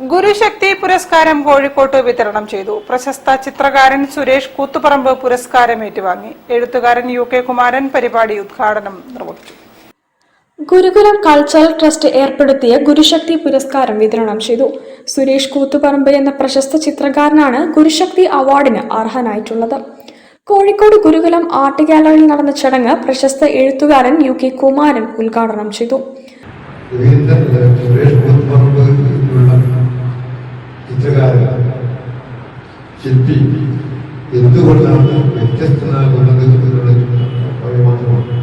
ഗുരുശക്തി പുരസ്കാരം കോഴിക്കോട്ട് വിതരണം ചെയ്തു. പ്രശസ്ത ചിത്രകാരൻ സുരേഷ് കൂത്തുപറമ്പ് പുരസ്കാരം ഏറ്റുവാങ്ങി. എഴുത്തുകാരൻ UK കുമാരൻ പരിപാടി ഉദ്ഘാടനം നിർവഹിച്ചു. ഗുരുകുലം കൾച്ചറൽ ട്രസ്റ്റ് ഏർപ്പെടുത്തിയ ഗുരുശക്തി പുരസ്കാരം വിതരണം ചെയ്തു. സുരേഷ് കൂത്തുപറമ്പ് എന്ന പ്രശസ്ത ചിത്രകാരനാണ് ഗുരുശക്തി അവാർഡിന് അർഹനായിട്ടുള്ളത്. കോഴിക്കോട് ഗുരുകുലം ആർട്ട് ഗാലറിയിൽ നടന്ന ചടങ്ങ് പ്രശസ്ത എഴുത്തുകാരൻ UK കുമാരൻ ഉദ്ഘാടനം ചെയ്തു. ശില്പി എന്തുകൊണ്ടാണ് വ്യത്യസ്തനാകുന്നത് എന്നുള്ള മാത്രമാണ്.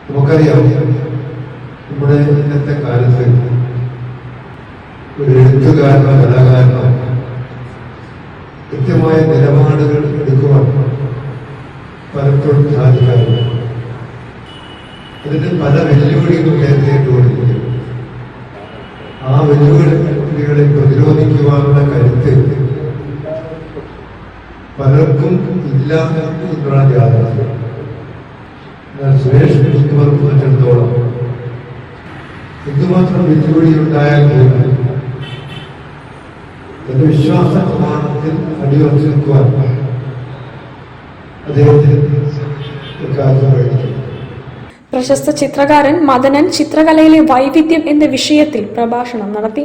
നമുക്കറിയാം, നമ്മുടെ ഇന്നത്തെ കാലത്ത് ഒരു എഴുത്തുകാരനോ കലാകാരനോ കൃത്യമായ നിലപാടുകൾ എടുക്കുവാൻ പലപ്പോഴും സാധിക്കാറില്ല. അതിന് പല വെല്ലുവിളികളും നേരിട്ടുകൊണ്ടിരിക്കുന്നു. ആ വെല്ലുവിളികളെ പ്രതിരോധിക്കുവാനുള്ള കരുത്ത് പലർക്കും ഇല്ല എന്നുള്ള യാഥാർത്ഥ്യം. സുരേഷ് സംബന്ധിച്ചിടത്തോളം എന്തുമാത്രം വെല്ലുവിളി ഉണ്ടായാൽ പോലും എന്റെ വിശ്വാസ പ്രമാണത്തിൽ അടിയുറച്ചു നിൽക്കുവാൻ അദ്ദേഹത്തിന് കഴിഞ്ഞു. പ്രശസ്ത ചിത്രകാരൻ മദനൻ ചിത്രകലയിലെ വൈവിധ്യം എന്ന വിഷയത്തിൽ പ്രഭാഷണം നടത്തി.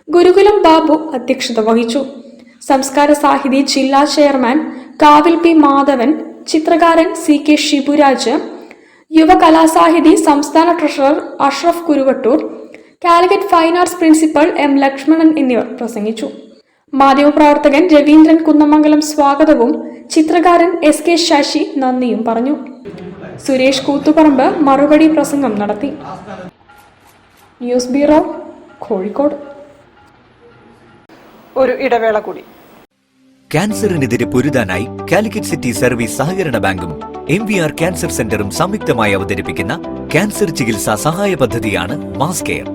ഗുരുകുലം ബാബു അധ്യക്ഷത വഹിച്ചു. സംസ്കാര സാഹിതി ജില്ലാ ചെയർമാൻ കാവിൽ P മാധവൻ, ചിത്രകാരൻ CK ഷിബുരാജ്, യുവകലാസാഹിതി സംസ്ഥാന treasurer Ashraf Kuruvattoor, Calicut fine arts principal M Lakshmanan എന്നിവർ പ്രസംഗിച്ചു. മാധ്യമപ്രവർത്തകൻ രവീന്ദ്രൻ കുന്നമംഗലം സ്വാഗതവും ചിത്രകാരൻ SK ശശി നന്ദിയും പറഞ്ഞു. സുരേഷ് കൂത്തുപറമ്പ് മറുപടി പ്രസംഗം നടത്തി. News bureau, Kozhikode. ഒരു ഇടവേള കൂടി. ക്യാൻസറിനെതിരെ പൊരുതാനായി കാലിക്കറ്റ് സിറ്റി സർവീസ് സഹകരണ ബാങ്കും MVR ക്യാൻസർ സെന്ററും സംയുക്തമായി അവതരിപ്പിക്കുന്ന ക്യാൻസർ ചികിത്സാ സഹായ പദ്ധതിയാണ് മാസ് കെയർ.